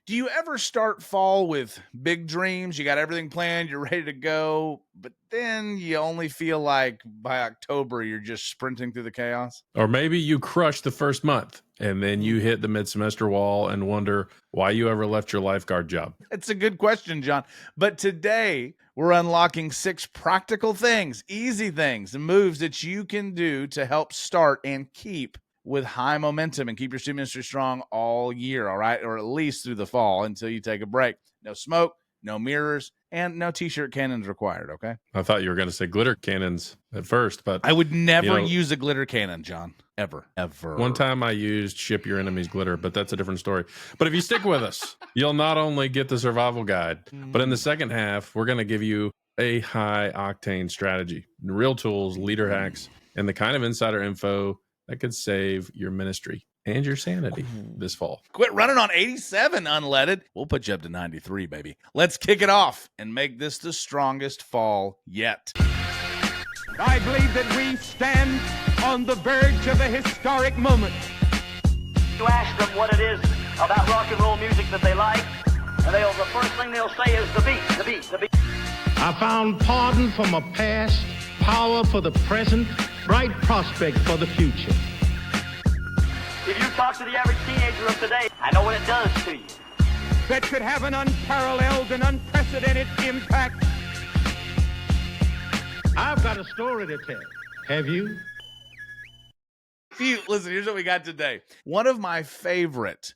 Do you ever start fall with big dreams? You got everything planned, you're ready to go, but then you only feel like by October you're just sprinting through the chaos? Or maybe you crush the first month and then you hit the mid-semester wall and wonder why you ever left your lifeguard job. It's a good question, John. But today we're unlocking 6 practical things, easy things, and moves that you can do to help start and keep with high momentum and keep your student ministry strong all year, all right? Or at least through the fall until you take a break. No smoke, no mirrors, and no t-shirt cannons required, okay? I thought you were going to say glitter cannons at first, but I would never use a glitter cannon, John. Ever. One time I used ship your enemies glitter, but that's a different story. But if you stick with us, you'll not only get the survival guide, but in the second half, we're going to give you a high octane strategy, real tools, leader hacks, and the kind of insider info that could save your ministry and your sanity this fall. Quit running on 87 unleaded. We'll put you up to 93, baby. Let's kick it off and make this the strongest fall yet. I believe that we stand on the verge of a historic moment. You ask them what it is about rock and roll music that they like, and the first thing they'll say is the beat, the beat, the beat. I found pardon for my past, power for the present, bright prospect for the future. If you talk to the average teenager of today, I know what it does to you. That could have an unparalleled and unprecedented impact. I've got a story to tell. Have you? Listen, here's what we got today. One of my favorite,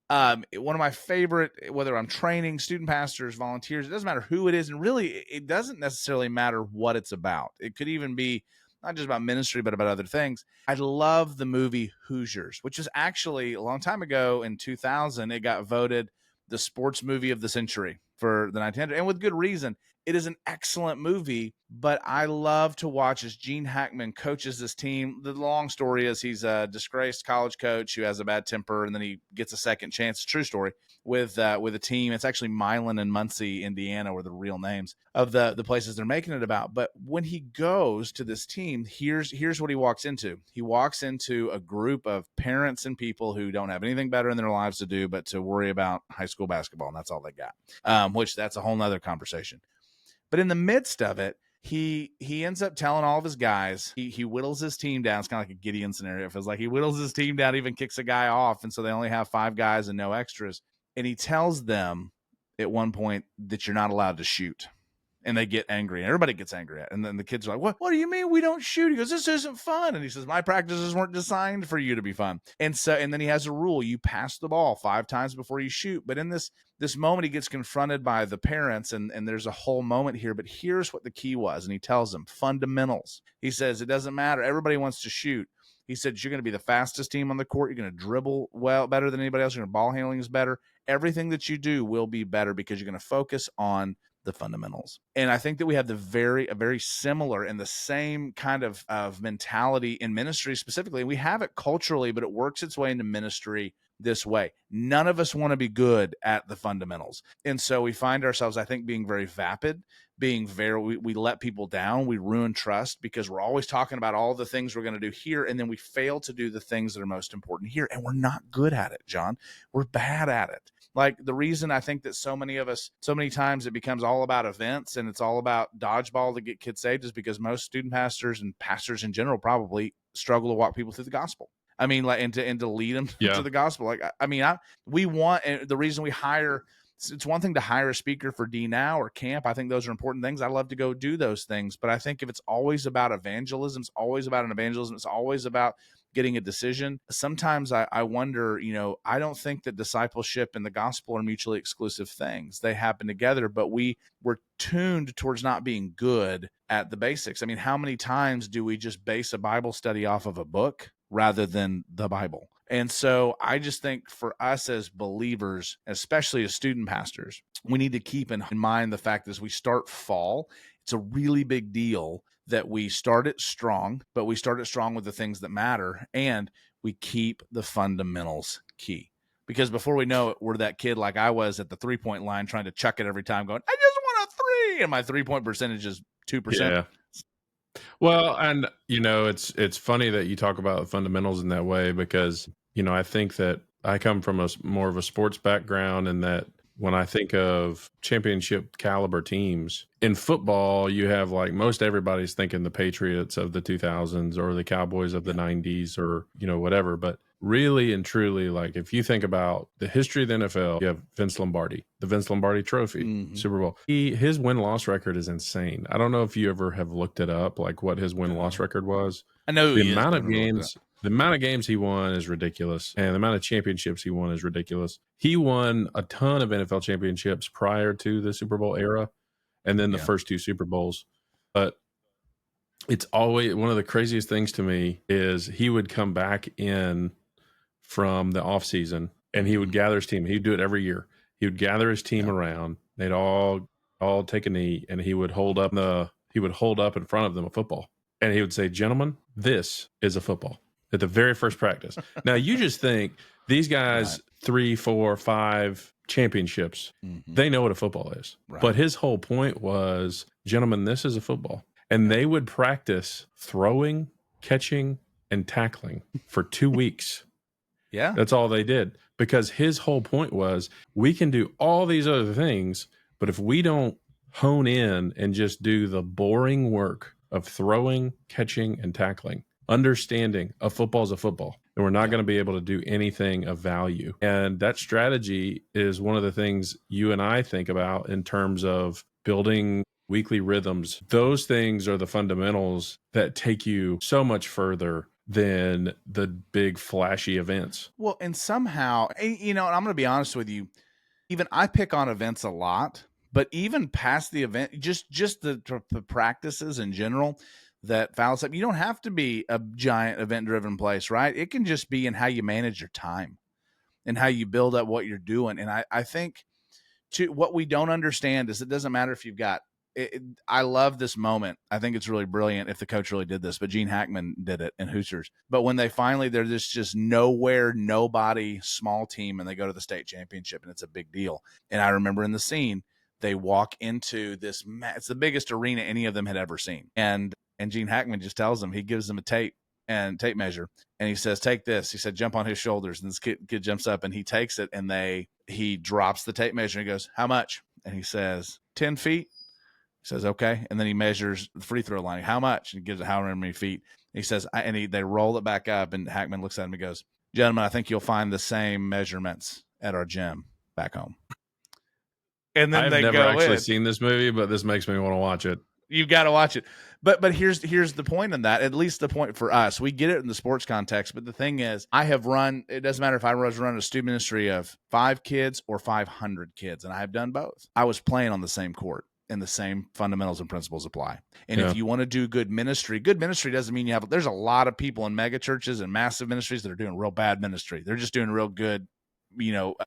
whether I'm training student pastors, volunteers, it doesn't matter who it is. And really, it doesn't necessarily matter what it's about. It could even be not just about ministry, but about other things. I love the movie Hoosiers, which is actually a long time ago in 2000, it got voted the sports movie of the century for the 1900s, and with good reason. It is an excellent movie, but I love to watch as Gene Hackman coaches this team. The long story is he's a disgraced college coach who has a bad temper, and then he gets a second chance. True story with a team. It's actually Milan and Muncie, Indiana, were the real names of the places they're making it about. But when he goes to this team, here's what he walks into. He walks into a group of parents and people who don't have anything better in their lives to do but to worry about high school basketball, and that's all they got. Which that's a whole nother conversation. But in the midst of it, he ends up telling all of his guys, he whittles his team down. It's kind of like a Gideon scenario. It feels like he whittles his team down, even kicks a guy off. And so they only have 5 guys and no extras. And he tells them at one point that you're not allowed to shoot. And they get angry, and everybody gets angry at it. And then the kids are like, what do you mean we don't shoot? He goes, this isn't fun. And he says, my practices weren't designed for you to be fun. And then he has a rule. You pass the ball 5 times before you shoot. But in this moment, he gets confronted by the parents, and there's a whole moment here. But here's what the key was. And he tells them fundamentals. He says, it doesn't matter. Everybody wants to shoot. He said, you're going to be the fastest team on the court. You're going to dribble better than anybody else. Your ball handling is better. Everything that you do will be better because you're going to focus on the fundamentals. And I think that we have a very similar and the same kind of mentality in ministry specifically. We have it culturally, but it works its way into ministry this way. None of us want to be good at the fundamentals. And so we find ourselves, I think, being very vapid, we let people down. We ruin trust because we're always talking about all the things we're going to do here. And then we fail to do the things that are most important here. And we're not good at it, John. We're bad at it. Like the reason I think that so many of us, so many times it becomes all about events and it's all about dodgeball to get kids saved is because most student pastors and pastors in general probably struggle to walk people through the gospel. I mean, like, and to lead them to the gospel. Like, the reason we hire, it's one thing to hire a speaker for D Now or camp. I think those are important things. I love to go do those things. But I think if it's always about evangelism, it's always about an evangelism. It's always about getting a decision. Sometimes I wonder, I don't think that discipleship and the gospel are mutually exclusive things. They happen together, but we're tuned towards not being good at the basics. I mean, how many times do we just base a Bible study off of a book rather than the Bible? And so I just think for us as believers, especially as student pastors, we need to keep in mind the fact that as we start fall, it's a really big deal that we start it strong, but we start it strong with the things that matter, and we keep the fundamentals key. Because before we know it, we're that kid like I was at the 3-point line trying to chuck it every time going, I just want a 3, and my 3-point percentage is 2%. Yeah. Well, and it's funny that you talk about fundamentals in that way because I think that I come from more of a sports background, and that when I think of championship caliber teams in football, you have like most everybody's thinking the Patriots of the 2000s or the Cowboys of the 90s or, whatever. But really and truly, like if you think about the history of the NFL, you have Vince Lombardi, the Vince Lombardi Trophy, Super Bowl. His win-loss record is insane. I don't know if you ever have looked it up, like what his win-loss record was. I know The amount of games he won is ridiculous, and the amount of championships he won is ridiculous. He won a ton of NFL championships prior to the Super Bowl era, and then the first 2 Super Bowls. But it's always one of the craziest things to me is he would come back in from the off season, and he would gather his team. He'd do it every year. He would gather his team around. They'd all take a knee, and he would hold up in front of them a football, and he would say, "Gentlemen, this is a football." At the very first practice. Now you just think these guys, 3, 4, 5 championships, they know what a football is. Right. But his whole point was, gentlemen, this is a football. And they would practice throwing, catching, and tackling for 2 weeks. Yeah. That's all they did. Because his whole point was, we can do all these other things, but if we don't hone in and just do the boring work of throwing, catching, and tackling, understanding a football is a football, and we're not going to be able to do anything of value. And that strategy is one of the things you and I think about in terms of building weekly rhythms. Those things are the fundamentals that take you so much further than the big flashy events. Well, and somehow, and I'm going to be honest with you, even I pick on events a lot, but even past the event, just the practices in general, that fouls up. You don't have to be a giant event-driven place, right? It can just be in how you manage your time and how you build up what you're doing. And I think what we don't understand is it doesn't matter if you've got I love this moment. I think it's really brilliant if the coach really did this, but Gene Hackman did it in Hoosiers. But when they're just nowhere, nobody, small team, and they go to the state championship, and it's a big deal. And I remember in the scene, they walk into this, it's the biggest arena any of them had ever seen. And Gene Hackman just tells them, he gives them a tape measure, and he says, "Take this." He said, "Jump on his shoulders." And this kid jumps up and he takes it, and he drops the tape measure and he goes, "How much?" And he says, 10 feet. He says, "Okay." And then he measures the free throw line. "How much?" And he gives it however many feet. And he says, they roll it back up, and Hackman looks at him and goes, "Gentlemen, I think you'll find the same measurements at our gym back home." And then I've never actually seen this movie, but this makes me want to watch it. You've got to watch it. But here's the point in that, at least the point for us. We get it in the sports context, but the thing is, it doesn't matter if I was running a student ministry of 5 kids or 500 kids, and I have done both. I was playing on the same court, and the same fundamentals and principles apply. And if you want to do good ministry doesn't mean there's a lot of people in mega churches and massive ministries that are doing real bad ministry. They're just doing real good,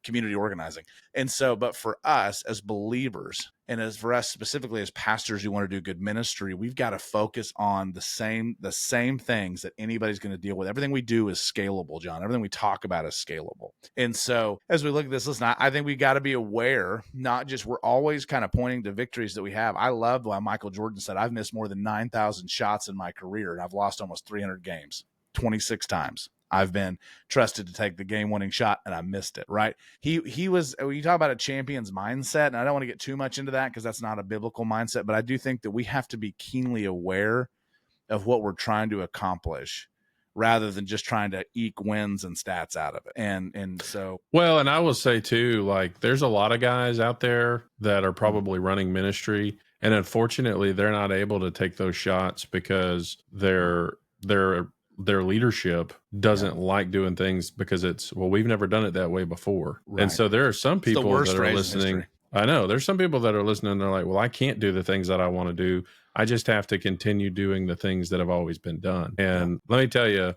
community organizing. And so, but for us as believers, and as for us specifically as pastors who want to do good ministry, we've got to focus on the same things that anybody's going to deal with. Everything we do is scalable, John. Everything we talk about is scalable. And so as we look at this, listen, I think we got to be aware, not just we're always kind of pointing to victories that we have. I love why Michael Jordan said, "I've missed more than 9,000 shots in my career, and I've lost almost 300 games, 26 times. I've been trusted to take the game-winning shot, and I missed it," right? He was, when you talk about a champion's mindset, and I don't want to get too much into that because that's not a biblical mindset, but I do think that we have to be keenly aware of what we're trying to accomplish rather than just trying to eke wins and stats out of it. And so. Well, and I will say too, like there's a lot of guys out there that are probably running ministry, and unfortunately they're not able to take those shots because their leadership doesn't like doing things because we've never done it that way before. Right. And so there are some people that are listening. I know there's some people that are listening and they're like, well, I can't do the things that I want to do. I just have to continue doing the things that have always been done. And let me tell you,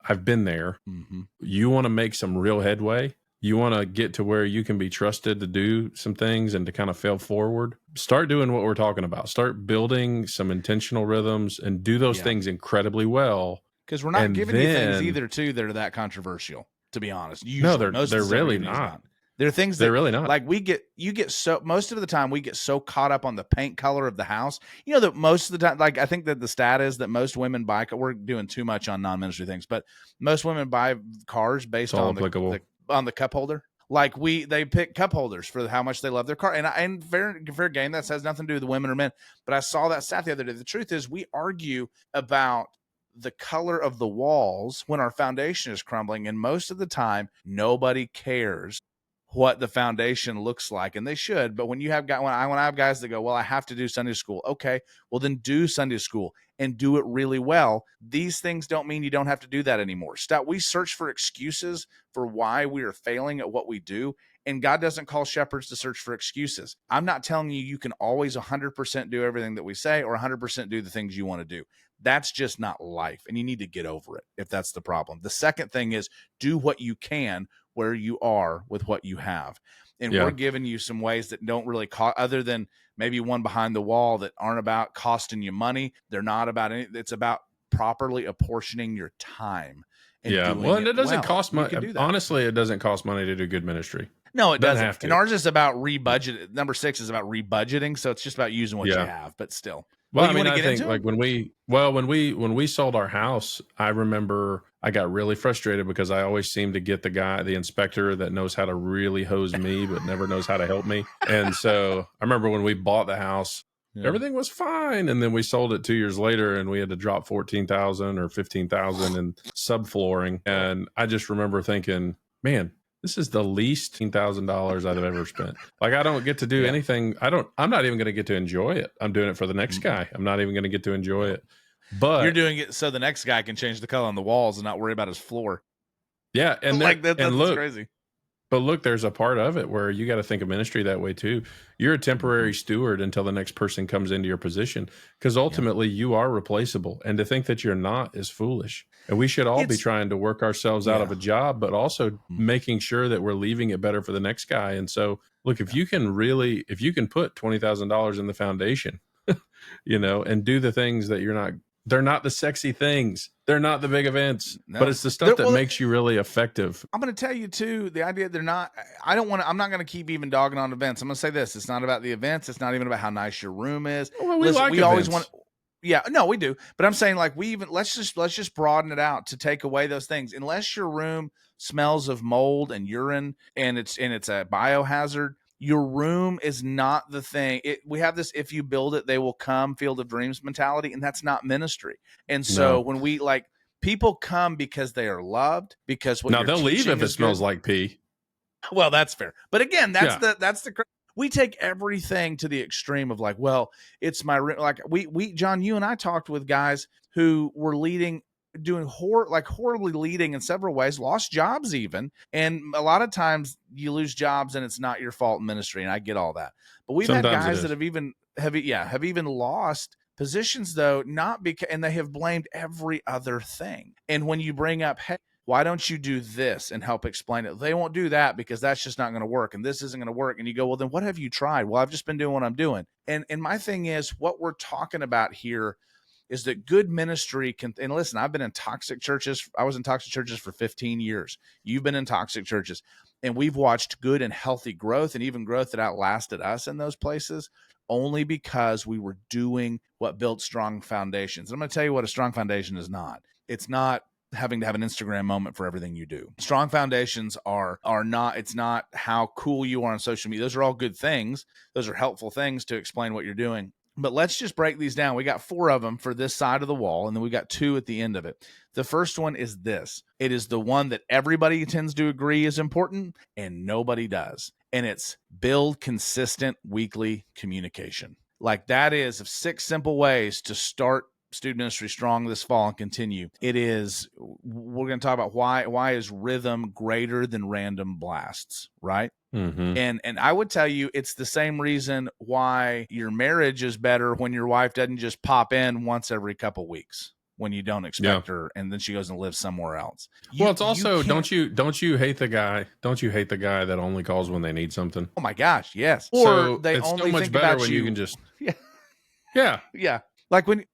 I've been there. Mm-hmm. You want to make some real headway. You want to get to where you can be trusted to do some things and to kind of fail forward. Start doing what we're talking about. Start building some intentional rhythms and do those things incredibly well. Because we're not giving you things either, too, that are that controversial, to be honest. Usually, they're really not. There are things They're that really not. like most of the time we get so caught up on the paint color of the house. You know that most of the time, like I think that the stat is that most women buy, we're doing too much on non-ministry things, but most women buy cars based all on applicable. on the cup holder. Like they pick cup holders for how much they love their car. And fair game, that has nothing to do with women or men. But I saw that stat the other day. The truth is we argue about the color of the walls when our foundation is crumbling. And most of the time, nobody cares what the foundation looks like, and they should. But when you have when I have guys that go, well, I have to do Sunday school. Okay, well then do Sunday school and do it really well. These things don't mean you don't have to do that anymore. We search for excuses for why we are failing at what we do. And God doesn't call shepherds to search for excuses. I'm not telling you can always 100% do everything that we say or 100% do the things you want to do. That's just not life. And you need to get over it if that's the problem. The second thing is do what you can where you are with what you have. And we're giving you some ways that don't really cost, other than maybe one behind the wall, that aren't about costing you money. They're not about any. It's about properly apportioning your time. And and it doesn't cost money. Honestly, it doesn't cost money to do good ministry. No, it doesn't. Have to. And ours is about rebudget. Number 6 is about rebudgeting. So it's just about using what you have, but still. Well, I mean, I think like when we sold our house, I remember I got really frustrated because I always seem to get the inspector that knows how to really hose me, but never knows how to help me. And so I remember when we bought the house, everything was fine. And then we sold it 2 years later and we had to drop $14,000 or $15,000 in subflooring. And I just remember thinking, man, this is the least $10,000 I've ever spent. Like, I don't get to do anything. I'm not even going to get to enjoy it. I'm doing it for the next guy. I'm not even going to get to enjoy it. But you're doing it so the next guy can change the color on the walls and not worry about his floor. Yeah. And like that's crazy. But look, there's a part of it where you got to think of ministry that way too. You're a temporary steward until the next person comes into your position, because ultimately you are replaceable. And to think that you're not is foolish. And we should all be trying to work ourselves out of a job, but also making sure that we're leaving it better for the next guy. And so, look, if you can put $20,000 in the foundation, and do the things that they're not the sexy things. They're not the big events, but it's the stuff that makes you really effective. I'm going to tell you too, the idea I'm not going to keep even dogging on events. I'm going to say this. It's not about the events. It's not even about how nice your room is. Well, we always want. Yeah, no, we do. But I'm saying like let's just broaden it out to take away those things. Unless your room smells of mold and urine and it's a biohazard, your room is not the thing. We have this, if you build it, they will come field of dreams mentality, and that's not ministry. And so when we people come because they are loved, because they'll leave if it smells like pee. Well, that's fair. But again, that's the we take everything to the extreme of like, well, it's my room. Like we John, you and I talked with guys who were doing horribly leading in several ways, lost jobs even. And a lot of times you lose jobs and it's not your fault in ministry. And I get all that, but we've had guys that have even lost positions though, not because, and they have blamed every other thing. And when you bring up, hey, why don't you do this and help explain it? They won't do that because that's just not going to work. And this isn't going to work. And you go, well, then what have you tried? Well, I've just been doing what I'm doing. And my thing is, what we're talking about here is that good ministry can, and listen, I've been in toxic churches. I was in toxic churches for 15 years. You've been in toxic churches, and we've watched good and healthy growth, and even growth that outlasted us in those places, only because we were doing what built strong foundations. I'm going to tell you what a strong foundation is not. It's not having to have an Instagram moment for everything you do. Strong foundations are not, it's not how cool you are on social media. Those are all good things. Those are helpful things to explain what you're doing. But let's just break these down. We got 4 of them for this side of the wall, and then we got 2 at the end of it. The first one is this. It is the one that everybody tends to agree is important, and nobody does. And it's build consistent weekly communication. Like that is 6 simple ways to start student ministry strong this fall and continue. It is, we're going to talk about why is rhythm greater than random blasts, right? Mm-hmm. And I would tell you, it's the same reason why your marriage is better when your wife doesn't just pop in once every couple weeks when you don't expect her, and then she goes and lives somewhere else. Well, it's also, don't you hate the guy? Don't you hate the guy that only calls when they need something? Oh my gosh, yes. Or they it's only so much think better about when you can just yeah. Like when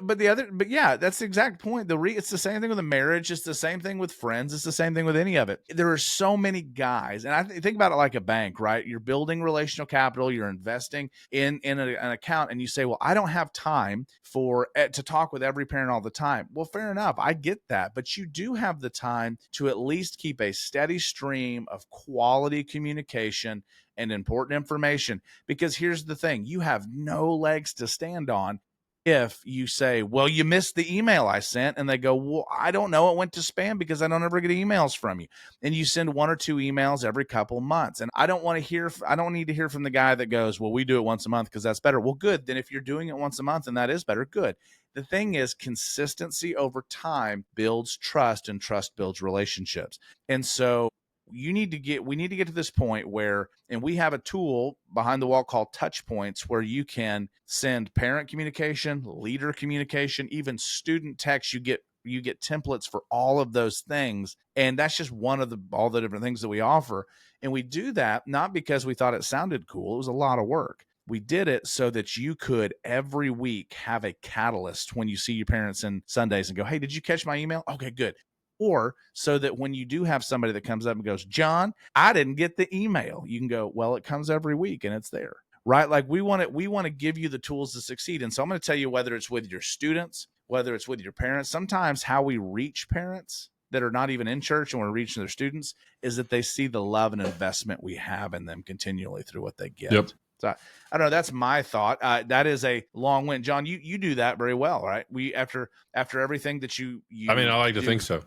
But yeah, that's the exact point. It's the same thing with a marriage. It's the same thing with friends. It's the same thing with any of it. There are so many guys, and I think about it like a bank, right? You're building relational capital. You're investing in an account, and you say, well, I don't have time to talk with every parent all the time. Well, fair enough. I get that, but you do have the time to at least keep a steady stream of quality communication and important information, because here's the thing, you have no legs to stand on if you say, well, you missed the email I sent, and they go, well, I don't know, it went to spam because I don't ever get emails from you. And you send 1 or 2 emails every couple months. And I don't need to hear from the guy that goes, well, we do it once a month because that's better. Well, good. Then if you're doing it once a month and that is better, good. The thing is, consistency over time builds trust, and trust builds relationships. And so we need to get to this point where, and we have a tool behind the wall called touch points, where you can send parent communication, leader communication, even student text. You get templates for all of those things. And that's just one of all the different things that we offer. And we do that not because we thought it sounded cool. It was a lot of work. We did it so that you could every week have a catalyst when you see your parents on Sundays and go, hey, did you catch my email? Okay, good. Or so that when you do have somebody that comes up and goes, John, I didn't get the email, you can go, well, it comes every week and it's there, right? Like we want to give you the tools to succeed. And so I'm going to tell you, whether it's with your students, whether it's with your parents, sometimes how we reach parents that are not even in church and we're reaching their students is that they see the love and investment we have in them continually through what they get. Yep. So I don't know. That's my thought. That is a long win. John, you do that very well, right? We after everything that you I mean, I like to think so.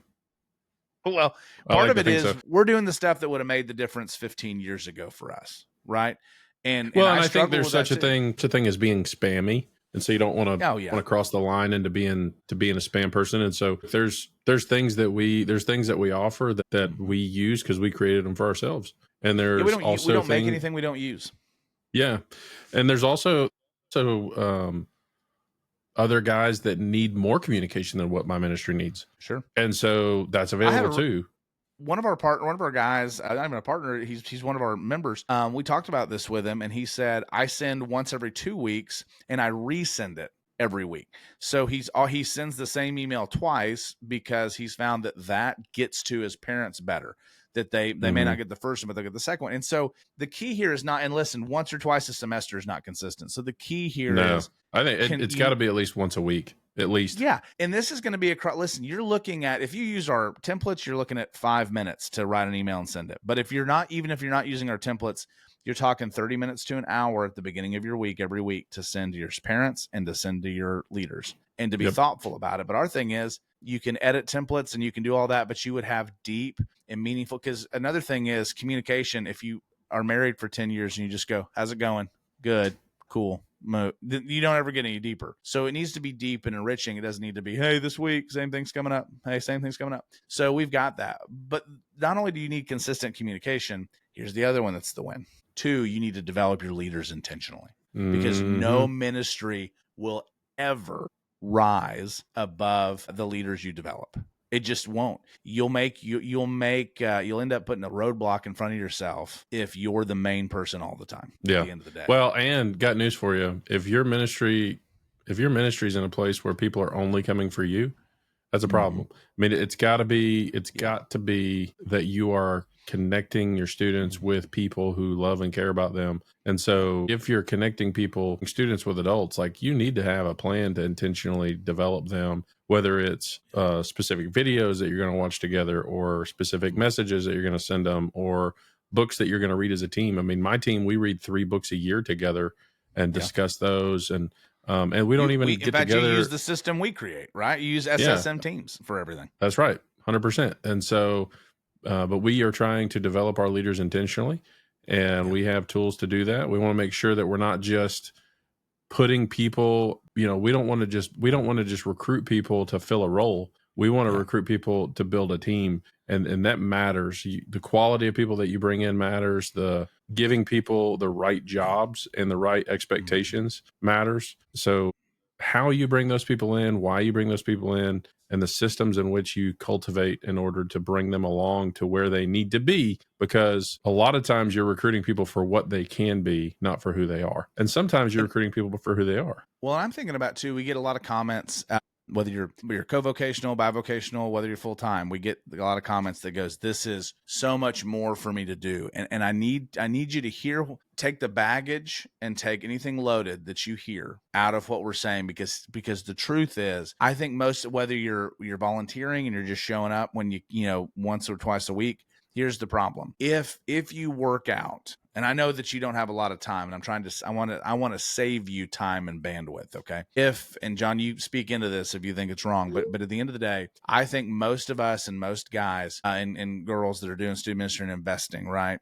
Well, part of it is we're doing the stuff that would have made the difference 15 years ago for us, right? And I think there's such a thing as being spammy, and so you don't want to want to cross the line into being a spam person. And so there's things that we offer that we use because we created them for ourselves. And there's we don't make anything we don't use. Yeah, and there's also other guys that need more communication than what my ministry needs. Sure. And so that's available too. One of our guys, not even a partner, he's one of our members. We talked about this with him, and he said, I send once every 2 weeks and I resend it every week. So he sends the same email twice because he's found that gets to his parents better. That they may not get the first one, but they'll get the second one. And so the key here is not, and listen, once or twice a semester is not consistent. So the key here is, I think it's got to be at least once a week, at least. Yeah. And this is going to be listen, you're looking at, if you use our templates, you're looking at 5 minutes to write an email and send it. But even if you're not using our templates, you're talking 30 minutes to an hour at the beginning of your week, every week, to send to your parents and to send to your leaders and to be thoughtful about it. But our thing is, you can edit templates and you can do all that, but you would have deep and meaningful, because another thing is communication. If you are married for 10 years and you just go, how's it going? Good, cool. You don't ever get any deeper. So it needs to be deep and enriching. It doesn't need to be, hey, this week, same thing's coming up. Hey, same thing's coming up. So we've got that. But not only do you need consistent communication, here's the other one that's the win. 2, you need to develop your leaders intentionally, because no ministry will ever rise above the leaders you develop. It just won't. You'll end up putting a roadblock in front of yourself if you're the main person all the time. Yeah. At the end of the day. Well, and got news for you. If your ministry's in a place where people are only coming for you, that's a problem. I mean, it's got to be that you are connecting your students with people who love and care about them. And so if you're connecting students with adults, like, you need to have a plan to intentionally develop them, whether it's specific videos that you're going to watch together, or specific messages that you're going to send them, or books that you're going to read as a team. I mean, my team, we read 3 books a year together and discuss those. And we don't even get together. You use the system we create, right? You use SSM teams for everything. That's right. 100%. And so, but we are trying to develop our leaders intentionally, and we have tools to do that. We want to make sure that we're not just putting people, we don't want to just recruit people to fill a role. We want to recruit people to build a team, and that matters. The quality of people that you bring in matters. The giving people the right jobs and the right expectations matters. So how you bring those people in, why you bring those people in, and the systems in which you cultivate in order to bring them along to where they need to be. Because a lot of times you're recruiting people for what they can be, not for who they are. And sometimes you're recruiting people for who they are. Well, I'm thinking about too, we get a lot of comments, whether you're co-vocational, bivocational, whether you're full-time, we get a lot of comments that goes, this is so much more for me to do. And I need you to take the baggage and take anything loaded that you hear out of what we're saying, because the truth is, I think most, whether you're volunteering and you're just showing up when you once or twice a week, here's the problem. If you work out, and I know that you don't have a lot of time, and I want to save you time and bandwidth. Okay. And John, you speak into this if you think it's wrong, but at the end of the day, I think most of us and most guys and girls that are doing student ministry and investing, right?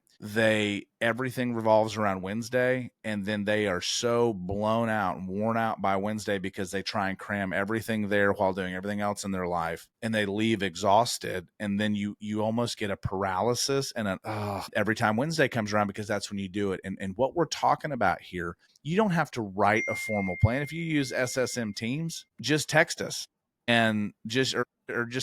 Everything revolves around Wednesday, and then they are so blown out and worn out by Wednesday because they try and cram everything there while doing everything else in their life, and they leave exhausted. And then you almost get a paralysis and every time Wednesday comes around, because that's when you do it. And what we're talking about here, you don't have to write a formal plan. If you use SSM Teams, just text us and just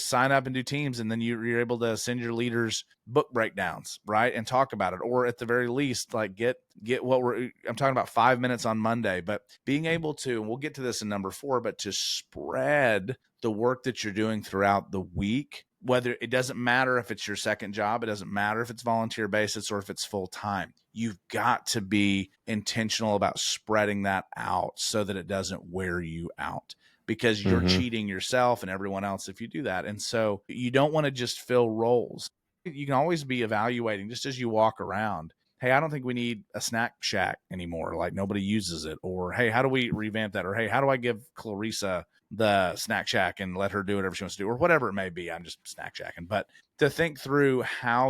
sign up and do Teams, and then you're able to send your leaders book breakdowns, right, and talk about it. Or at the very least, like get what I'm talking about 5 minutes on Monday, but being able to, and we'll get to this in number 4, but to spread the work that you're doing throughout the week. Whether it doesn't matter if it's your second job, it doesn't matter if it's volunteer basis or if it's full time. You've got to be intentional about spreading that out so that it doesn't wear you out, because you're cheating yourself and everyone else if you do that. And so you don't want to just fill roles. You can always be evaluating just as you walk around. Hey, I don't think we need a snack shack anymore. Like, nobody uses it. Or, hey, how do we revamp that? Or, hey, how do I give Clarissa the snack shack and let her do whatever she wants to do, or whatever it may be. I'm just snack shacking. But to think through I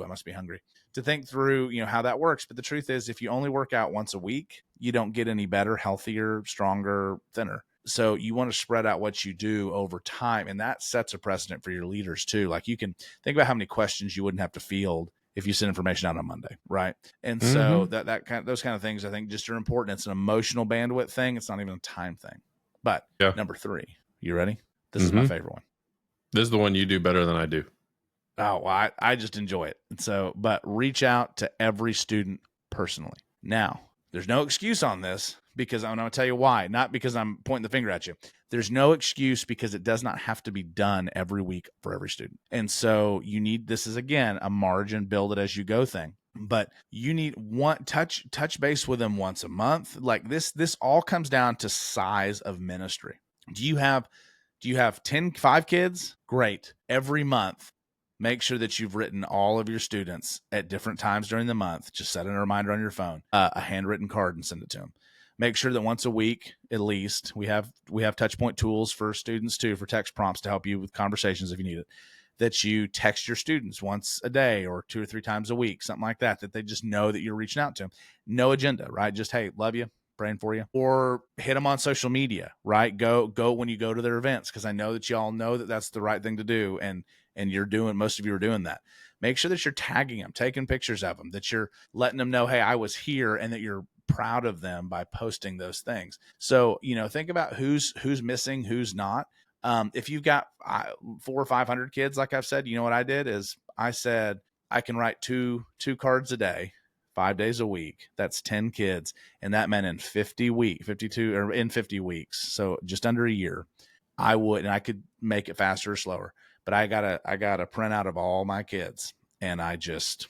must be hungry, to think through, how that works. But the truth is, if you only work out once a week, you don't get any better, healthier, stronger, thinner. So you want to spread out what you do over time. And that sets a precedent for your leaders too. Like, you can think about how many questions you wouldn't have to field if you send information out on Monday. Right. And so those kind of things, I think, just are important. It's an emotional bandwidth thing. It's not even a time thing. But number 3, you ready? This is my favorite one. This is the one you do better than I do. Oh, well, I just enjoy it. And so, but reach out to every student personally. Now, there's no excuse on this, because I'm going to tell you why. Not because I'm pointing the finger at you. There's no excuse, because it does not have to be done every week for every student. And so this is, again, a margin, build it as you go thing. But you need touch base with them once a month. Like, this all comes down to size of ministry. Do you have 5 kids? Great. Every month, make sure that you've written all of your students at different times during the month. Just set a reminder on your phone, a handwritten card, and send it to them. Make sure that once a week, at least, we have touch point tools for students too, for text prompts to help you with conversations if you need it, that you text your students once a day or 2 or 3 times a week, something like that, that they just know that you're reaching out to them. No agenda, right? Just, hey, love you, praying for you. Or hit them on social media, right? Go when you go to their events, because I know that y'all know that that's the right thing to do. And most of you are doing that. Make sure that you're tagging them, taking pictures of them, that you're letting them know, hey, I was here, and that you're proud of them by posting those things. So, think about who's missing, who's not. If you've got 400 or 500 kids, like I've said, what I did is I said, I can write two cards a day, 5 days a week. That's 10 kids. And that meant in 50 weeks, in 50 weeks. So just under a year, and I could make it faster or slower, but I got a printout of all my kids, and I just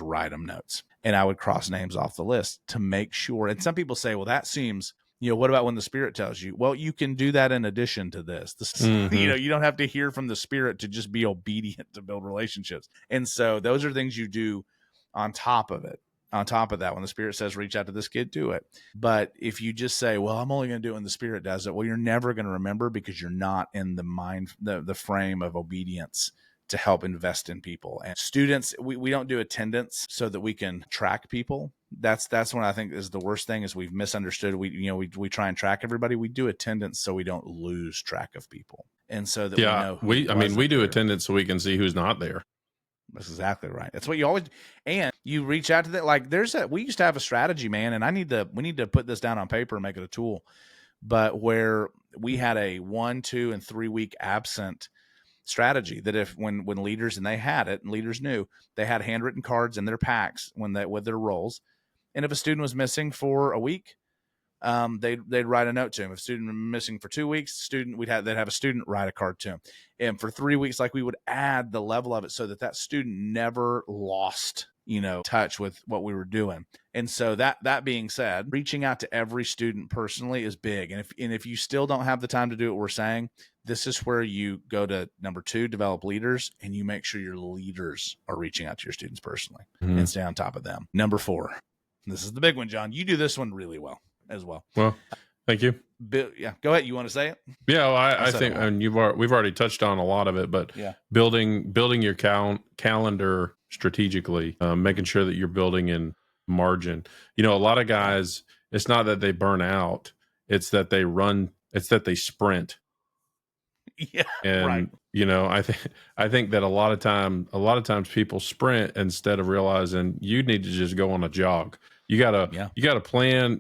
write them notes, and I would cross names off the list to make sure. And some people say, well, that seems, what about when the Spirit tells you? Well, you can do that in addition to this. You don't have to hear from the Spirit to just be obedient to build relationships. And so those are things you do on top of it. On top of that, when the Spirit says, reach out to this kid, do it. But if you just say, well, I'm only going to do it when the Spirit does it, well, you're never going to remember, because you're not in the frame of obedience to help invest in people. And students, we don't do attendance so that we can track people. That's what I think is the worst thing, is we've misunderstood. We try and track everybody. We do attendance so we don't lose track of people. And so that we know we do attendance so we can see who's not there. That's exactly right. That's what you always, and you reach out to that. Like, we used to have a strategy, man, and we need to put this down on paper and make it a tool. but where we had a 1, 2, and 3 week absent strategy that if when leaders, and they had it and leaders knew, they had handwritten cards in their packs with their roles. And if a student was missing for a week, they'd write a note to him. If a student was missing for 2 weeks, they'd have a student write a card to him. And for 3 weeks, like, we would add the level of it so that student never lost, touch with what we were doing. And so that being said, reaching out to every student personally is big. And if you still don't have the time to do what we're saying, this is where you go to number 2, develop leaders, and you make sure your leaders are reaching out to your students personally and stay on top of them. Number 4, this is the big one, John. You do this one really well as well. Well, thank you. Yeah, go ahead. You want to say it? Yeah, well, I think, and we've already touched on a lot of it, but building your calendar strategically, making sure that you're building in margin. A lot of guys, it's not that they burn out, it's that they sprint. Yeah, and right. I think that a lot of times people sprint instead of realizing you need to just go on a jog. You gotta plan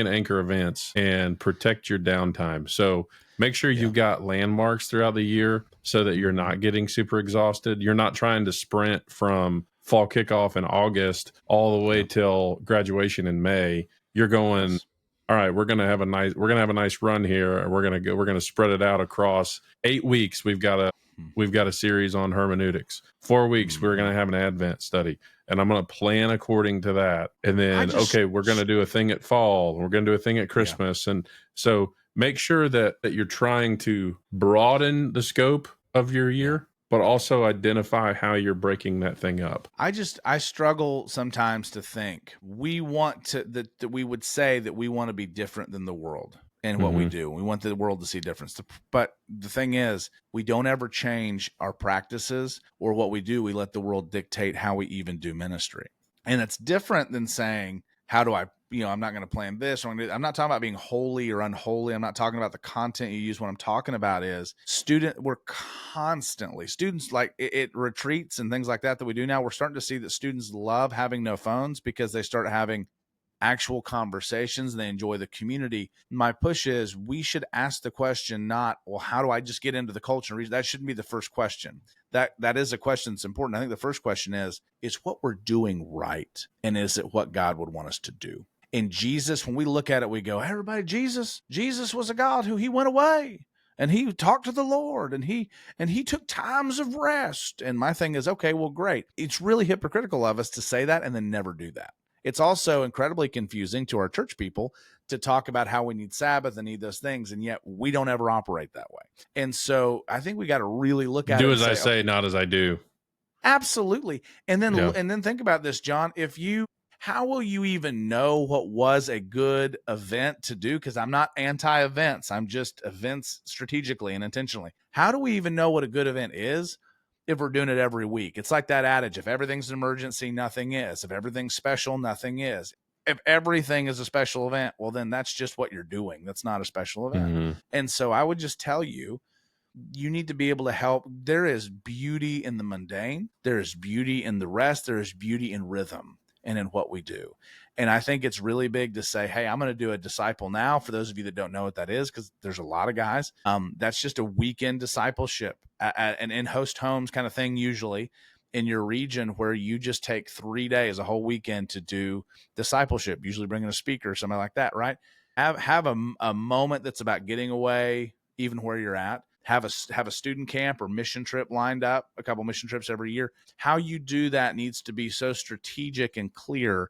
anchor events and protect your downtime. So make sure you've got landmarks throughout the year so that you're not getting super exhausted. You're not trying to sprint from fall kickoff in August all the way till graduation in May. You're going, all right, we're gonna have a nice run here, and we're gonna spread it out across 8 weeks. We've got a series on hermeneutics. 4 weeks, we're gonna have an Advent study. And I'm going to plan according to that. And then, we're going to do a thing at fall. We're going to do a thing at Christmas. And so make sure that you're trying to broaden the scope of your year, but also identify how you're breaking that thing up. I struggle sometimes to think we want that we would say that we want to be different than the world in what we do. We want the world to see difference. But the thing is, we don't ever change our practices or what we do. We let the world dictate how we even do ministry. And it's different than saying, how do I, I'm not going to plan this. I'm not talking about being holy or unholy. I'm not talking about the content you use. What I'm talking about is we're constantly, students, like it retreats and things like that we do now. We're starting to see that students love having no phones because they start having actual conversations and they enjoy the community. My push is we should ask the question, not, well, how do I just get into the culture? That shouldn't be the first question. That is a question that's important. I think the first question is what we're doing right? And is it what God would want us to do? In Jesus, when we look at it, we go, everybody, Jesus was a God he went away and he talked to the Lord and he took times of rest. And my thing is, okay, well, great. It's really hypocritical of us to say that and then never do that. It's also incredibly confusing to our church people to talk about how we need Sabbath and need those things, and yet we don't ever operate that way. And so I think we got to really look at it. Do as I say, not as I do. Absolutely. And then think about this, John. How will you even know what was a good event to do? Because I'm not anti-events. I'm just events strategically and intentionally. How do we even know what a good event is if we're doing it every week? It's like that adage, if everything's an emergency, nothing is. If everything's special, nothing is. If everything is a special event, well, then that's just what you're doing. That's not a special event. And so I would just tell you, you need to be able to help. There is beauty in the mundane. There is beauty in the rest. There is beauty in rhythm and in what we do. And I think it's really big to say, hey, I'm going to do a disciple now. For those of you that don't know what that is, because there's a lot of guys, that's just a weekend discipleship, an in-host homes kind of thing, usually in your region, where you just take 3 days, a whole weekend to do discipleship, usually bringing a speaker or something like that, right? Have a moment that's about getting away, even where you're at. Have a student camp or mission trip lined up, a couple mission trips every year. How you do that needs to be so strategic and clear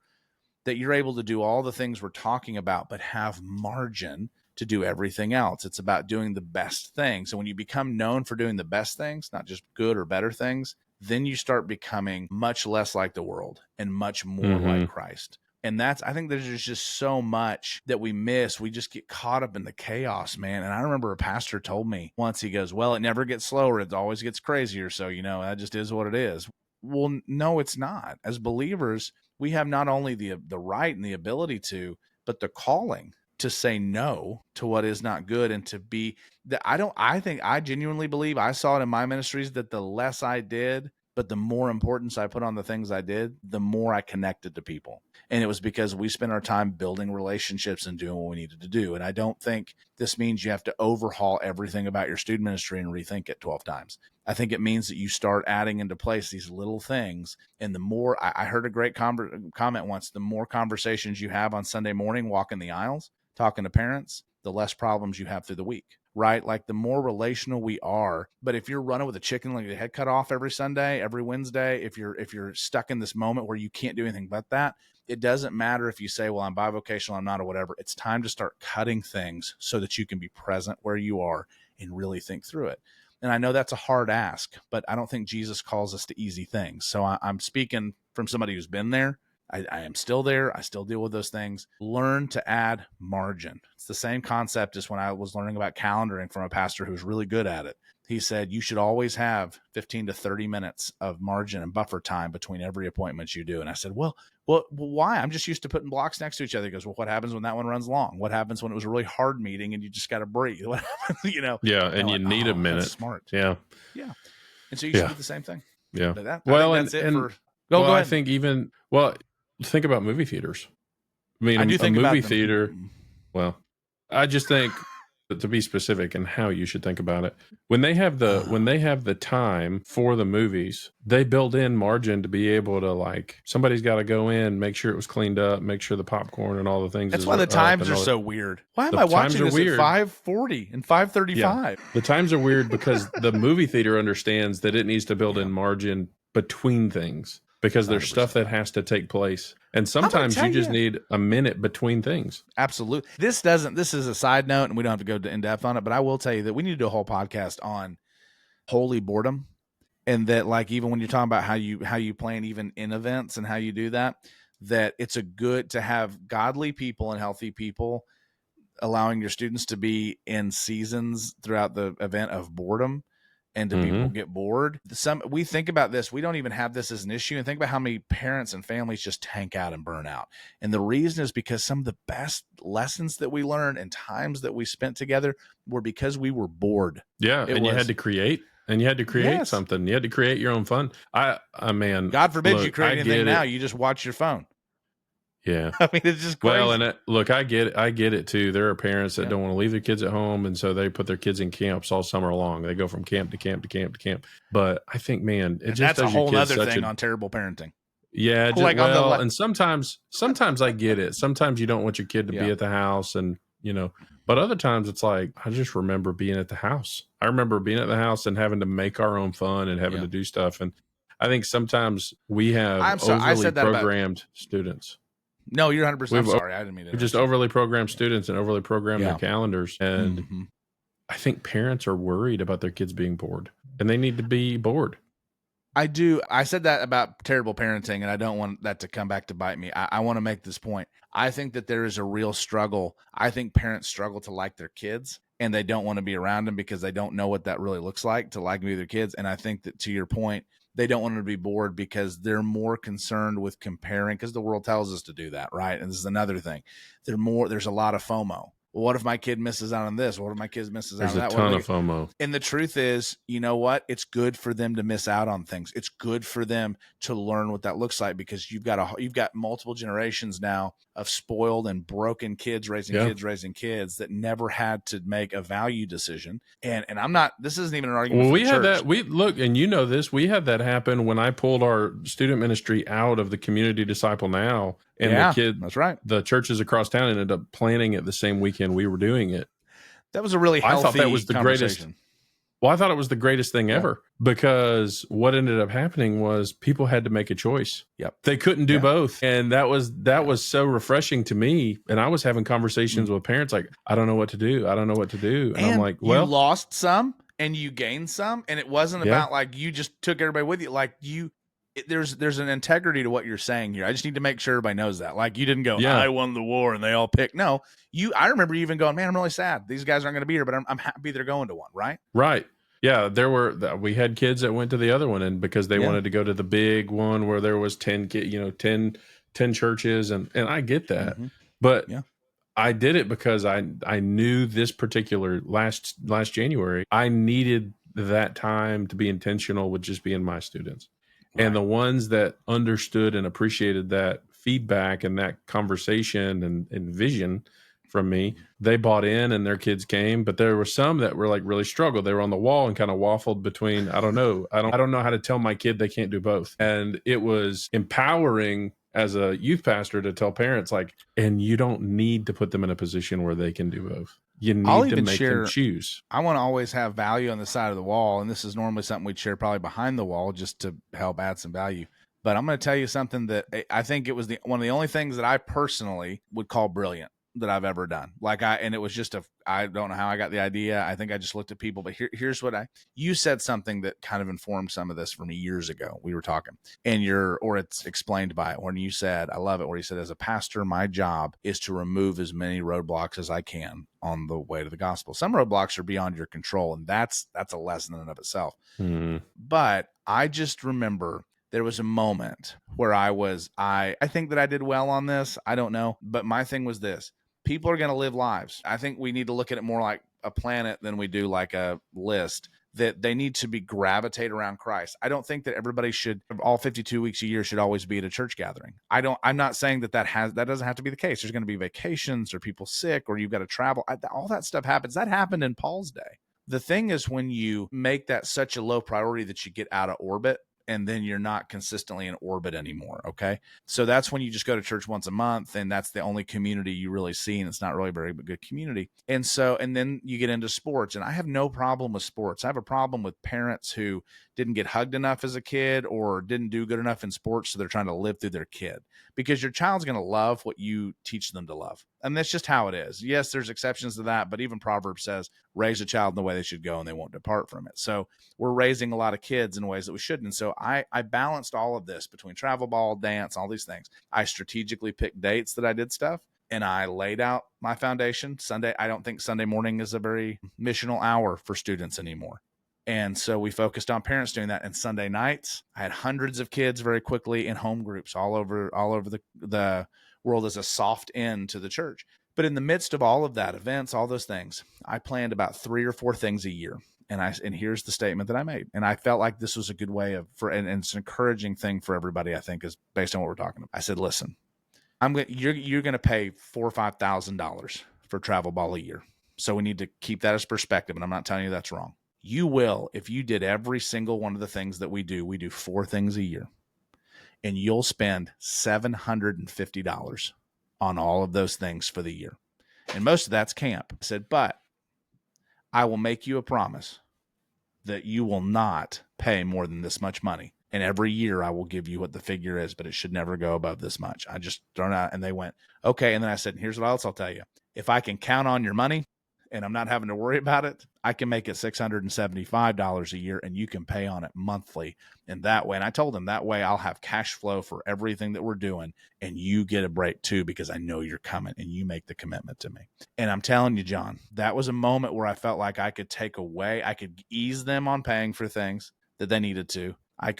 that you're able to do all the things we're talking about, but have margin to do everything else. It's about doing the best things. So when you become known for doing the best things, not just good or better things, then you start becoming much less like the world and much more like Christ. And I think there's just so much that we miss. We just get caught up in the chaos, man. And I remember a pastor told me once, he goes, well, it never gets slower. It always gets crazier. So, that just is what it is. Well, no, it's not. As believers, we have not only the right and the ability to, but the calling to say no to what is not good and to be that. I genuinely believe, I saw it in my ministries, that the less I did, but the more importance I put on the things I did, the more I connected to people. And it was because we spent our time building relationships and doing what we needed to do. And I don't think this means you have to overhaul everything about your student ministry and rethink it 12 times. I think it means that you start adding into place these little things. And the more, I heard a great comment once, the more conversations you have on Sunday morning, walking the aisles, talking to parents, the less problems you have through the week, right? Like the more relational we are. But if you're running with a chicken like your head cut off every Sunday, every Wednesday, if you're stuck in this moment where you can't do anything but that, it doesn't matter if you say, well, I'm bivocational, I'm not, or whatever. It's time to start cutting things so that you can be present where you are and really think through it. And I know that's a hard ask, but I don't think Jesus calls us to easy things. So I'm speaking from somebody who's been there. I am still there. I still deal with those things. Learn to add margin. It's the same concept as when I was learning about calendaring from a pastor who's really good at it. He said, you should always have 15 to 30 minutes of margin and buffer time between every appointment you do. And I said, well, why? I'm just used to putting blocks next to each other. He goes, well, what happens when that one runs long? What happens when it was a really hard meeting and you just got to breathe? What happens, Yeah. And you need a minute. That's smart. Yeah. Yeah. And so you should do the same thing. Yeah. I well, think that's it for, go ahead. I think think about movie theaters. I mean, I do think a movie about theater. Well, I just think that to be specific and how you should think about it, when they have the time for the movies, they build in margin to be able to, like, somebody's got to go in, make sure it was cleaned up, make sure the popcorn and all the things. That's why the times are so weird. Why am I watching this at 5:40 and 5:35? Yeah. The times are weird because the movie theater understands that it needs to build in margin between things, because there's 100%. stuff that has to take place. And sometimes you just need a minute between things. Absolutely. This is a side note and we don't have to go in depth on it, but I will tell you that we need to do a whole podcast on holy boredom. And that, like, even when you're talking about how you plan even in events and how you do that it's a good to have godly people and healthy people allowing your students to be in seasons throughout the event of boredom. And do people get bored? We think about this. We don't even have this as an issue. And think about how many parents and families just tank out and burn out. And the reason is because some of the best lessons that we learned and times that we spent together were because we were bored. Yeah, you had to create. And you had to create something. You had to create your own fun. Man, God forbid you create anything now. You just watch your phone. Yeah. I mean, it's just crazy. Well, and I get it too. There are parents that don't want to leave their kids at home, and so they put their kids in camps all summer long. They go from camp to camp to camp to camp. But I think, man, that's a whole other thing on terrible parenting. Yeah, and sometimes I get it. Sometimes you don't want your kid to be at the house, and but other times it's like, I just remember being at the house. I remember being at the house and having to make our own fun and having to do stuff. And I think sometimes we have overly programmed students. No, you're 100% sorry. I didn't mean to. We just overly programmed students and overly programmed their calendars. And I think parents are worried about their kids being bored, and they need to be bored. I do. I said that about terrible parenting, and I don't want that to come back to bite me. I want to make this point. I think that there is a real struggle. I think parents struggle to like their kids, and they don't want to be around them because they don't know what that really looks like to like their kids. And I think that, to your point, they don't want them to be bored because they're more concerned with comparing, because the world tells us to do that, right? And this is another thing. There's a lot of FOMO. Well, what if my kid misses out on this? What if my kid misses out on that? There's a ton of FOMO. And the truth is, you know what? It's good for them to miss out on things. It's good for them to learn what that looks like, because you've got multiple generations now of spoiled and broken kids raising kids that never had to make a value decision. And I'm not, this isn't even an argument. Well, we had that. We had that happen when I pulled our student ministry out of the Community Disciple Now. And that's right. The churches across town ended up planning it the same weekend we were doing it. That was a really healthy I thought that was the greatest. Well, I thought it was the greatest thing ever, because what ended up happening was people had to make a choice. Yep. They couldn't do both. And that was so refreshing to me. And I was having conversations with parents like, I don't know what to do. I don't know what to do. And I'm like, well, you lost some and you gained some. And it wasn't about like you just took everybody with you. Like there's an integrity to what you're saying here. I just need to make sure everybody knows that. Like, you didn't go, I won the war and they all picked. No, I remember you even going, man, I'm really sad these guys aren't going to be here, but I'm happy they're going to one. Right. Right. Yeah. We had kids that went to the other one, and because they wanted to go to the big one where there was 10 churches. And I get that, but I did it because I knew this particular last January, I needed that time to be intentional with just being my students. Right. And the ones that understood and appreciated that feedback and that conversation and vision from me, they bought in and their kids came. But there were some that were like really struggled. They were on the wall and kind of waffled between, I don't know how to tell my kid they can't do both. And it was empowering as a youth pastor to tell parents like, and you don't need to put them in a position where they can do both. You need to make them choose. I want to always have value on the side of the wall. And this is normally something we'd share probably behind the wall just to help add some value. But I'm going to tell you something that I think it was one of the only things that I personally would call brilliant that I've ever done. And it was just I don't know how I got the idea. I think I just looked at people, but here's what you said something that kind of informed some of this for me years ago. We were talking or it's explained by it when you said, I love it, where you said, as a pastor, my job is to remove as many roadblocks as I can on the way to the gospel. Some roadblocks are beyond your control, and that's a lesson in and of itself. Mm-hmm. But I just remember there was a moment where I think that I did well on this. I don't know. But my thing was this. People are going to live lives. I think we need to look at it more like a planet than we do like a list, that they need to be gravitate around Christ. I don't think that everybody should, all 52 weeks a year, should always be at a church gathering. I'm not saying that doesn't have to be the case. There's going to be vacations or people sick or you've got to travel. All that stuff happens. That happened in Paul's day. The thing is, when you make that such a low priority that you get out of orbit, and then you're not consistently in orbit anymore. Okay. So that's when you just go to church once a month, and that's the only community you really see. And it's not really a very good community. And then you get into sports, and I have no problem with sports. I have a problem with parents who didn't get hugged enough as a kid or didn't do good enough in sports. So they're trying to live through their kid, because your child's going to love what you teach them to love. And that's just how it is. Yes, there's exceptions to that, but even Proverbs says, raise a child in the way they should go and they won't depart from it. So we're raising a lot of kids in ways that we shouldn't. And so I balanced all of this between travel ball, dance, all these things. I strategically picked dates that I did stuff, and I laid out my foundation. Sunday, I don't think Sunday morning is a very missional hour for students anymore. And so we focused on parents doing that. And Sunday nights, I had hundreds of kids very quickly in home groups all over the world as a soft end to the church. But in the midst of all of that, events, all those things, I planned about 3 or 4 things a year. And here's the statement that I made. And I felt like this was a good way and it's an encouraging thing for everybody, I think, is based on what we're talking about. I said, listen, you're going to pay $4,000 or $5,000 for travel ball a year. So we need to keep that as perspective. And I'm not telling you that's wrong. You will, if you did every single one of the things that we do 4 things a year, and you'll spend $750 on all of those things for the year. And most of that's camp. I said, but I will make you a promise that you will not pay more than this much money. And every year I will give you what the figure is, but it should never go above this much. I just thrown out, and they went, okay. And then I said, here's what else I'll tell you. If I can count on your money and I'm not having to worry about it, I can make it $675 a year, and you can pay on it monthly. And that way, and I told them that way I'll have cash flow for everything that we're doing, and you get a break too, because I know you're coming and you make the commitment to me. And I'm telling you, John, that was a moment where I felt like I could I could ease them on paying for things that they needed to. I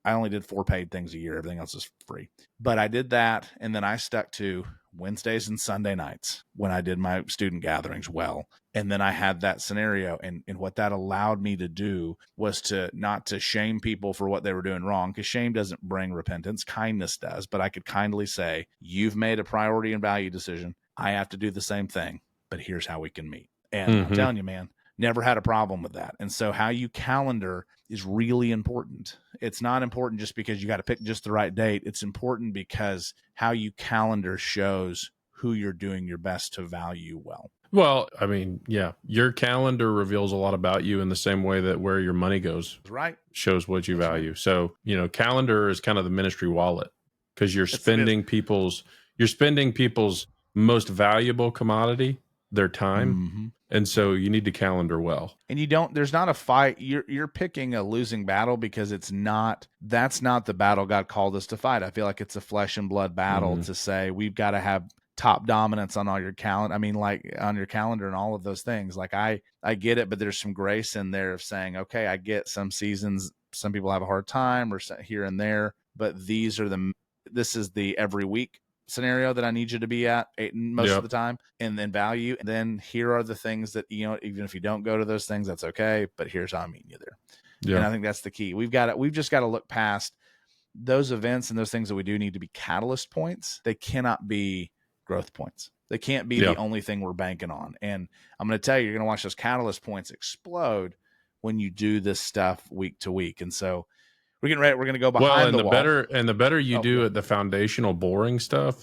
only did 4 paid things a year. Everything else is free. But I did that, and then I stuck to Wednesdays and Sunday nights when I did my student gatherings well. And then I had that scenario. And what that allowed me to do was not to shame people for what they were doing wrong, because shame doesn't bring repentance. Kindness does. But I could kindly say, you've made a priority and value decision. I have to do the same thing, but here's how we can meet. And I'm telling you, man, never had a problem with that. And so how you calendar is really important. It's not important just because you got to pick just the right date. It's important because how you calendar shows who you're doing your best to value well. Well, I mean, yeah, your calendar reveals a lot about you in the same way that where your money goes shows what you value. Right. So, calendar is kind of the ministry wallet, because you're spending people's most valuable commodity, their time. Mm-hmm. And so you need to calendar well. And there's not a fight. You're picking a losing battle, because that's not the battle God called us to fight. I feel like it's a flesh and blood battle to say we've got to have top dominance on all your calendar. I mean, like on your calendar and all of those things. Like I get it, but there's some grace in there of saying, okay, I get some seasons, some people have a hard time or here and there, but this is the every week scenario that I need you to be at most of the time, and then value. And then here are the things that, even if you don't go to those things, that's okay, but here's how I'm meeting you there. Yeah. And I think that's the key. We've just got to look past those events and those things that we do need to be catalyst points. They cannot be growth points. They can't be the only thing we're banking on. And I'm going to tell you, you're going to watch those catalyst points explode when you do this stuff week to week. And so we're getting ready. We're going to go behind the wall. The better you do at the foundational boring stuff,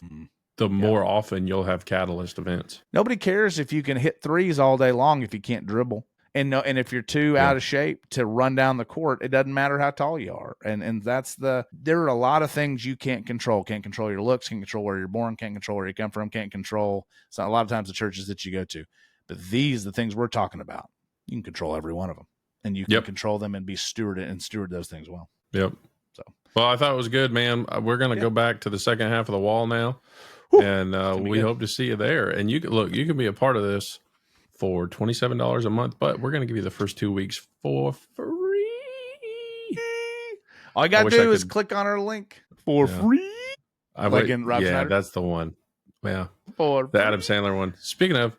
the more often you'll have catalyst events. Nobody cares if you can hit threes all day long if you can't dribble. And if you're too out of shape to run down the court, it doesn't matter how tall you are. And there are a lot of things you can't control. Can't control your looks, can't control where you're born, can't control where you come from, can't control. So a lot of times the churches that you go to. But the things we're talking about, you can control every one of them. And you can control them and steward those things well. Yep. So, well, I thought it was good, man. We're going to go back to the second half of the wall now. And we hope to see you there. And you can be a part of this for $27 a month, but we're going to give you the first 2 weeks for free. All you got to do is click on our link for free. That's the one. Yeah. The Adam Sandler one. Speaking of,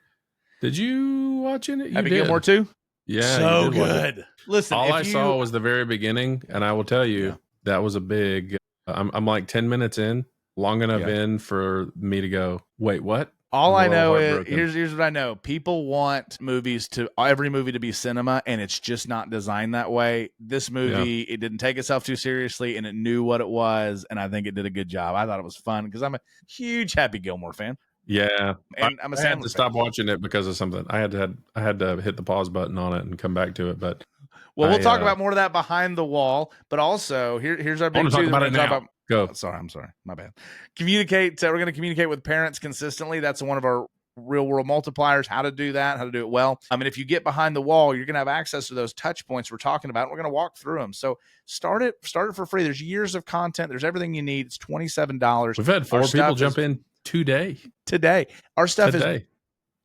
did you watch it? Happy Gilmore too? Yeah. So good. Listen, all I saw was the very beginning, and I will tell you that was a big, I'm like 10 minutes in, long enough in for me to go, wait, what? All I know is here's what I know. People want every movie to be cinema, and it's just not designed that way. This movie, it didn't take itself too seriously, and it knew what it was, and I think it did a good job. I thought it was fun because I'm a huge Happy Gilmore fan. Yeah, and I'm a Sandler fan. Stop watching it because of something. I had to hit the pause button on it and come back to it. But we'll talk about more of that behind the wall. But also here's our big talk about it now. Go. I'm sorry. My bad. Communicate. We're going to communicate with parents consistently. That's one of our real world multipliers, how to do that, how to do it well. I mean, if you get behind the wall, you're going to have access to those touch points we're talking about. We're going to walk through them. So start it for free. There's years of content. There's everything you need. It's $27. We've had 4 people jump in today. Our stuff is,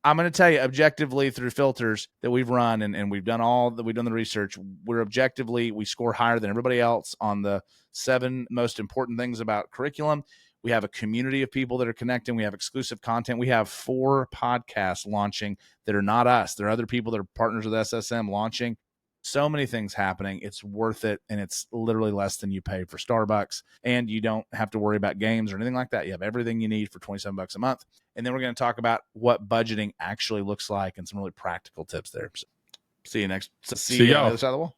I'm going to tell you objectively through filters that we've run and we've done the research. We score higher than everybody else on the 7 most important things about curriculum. We have a community of people that are connecting. We have exclusive content. We have 4 podcasts launching that are not us. There are other people that are partners with SSM launching. So many things happening. It's worth it. And it's literally less than you pay for Starbucks. And you don't have to worry about games or anything like that. You have everything you need for $27 a month. And then we're going to talk about what budgeting actually looks like and some really practical tips there. So see you on the other side of the wall.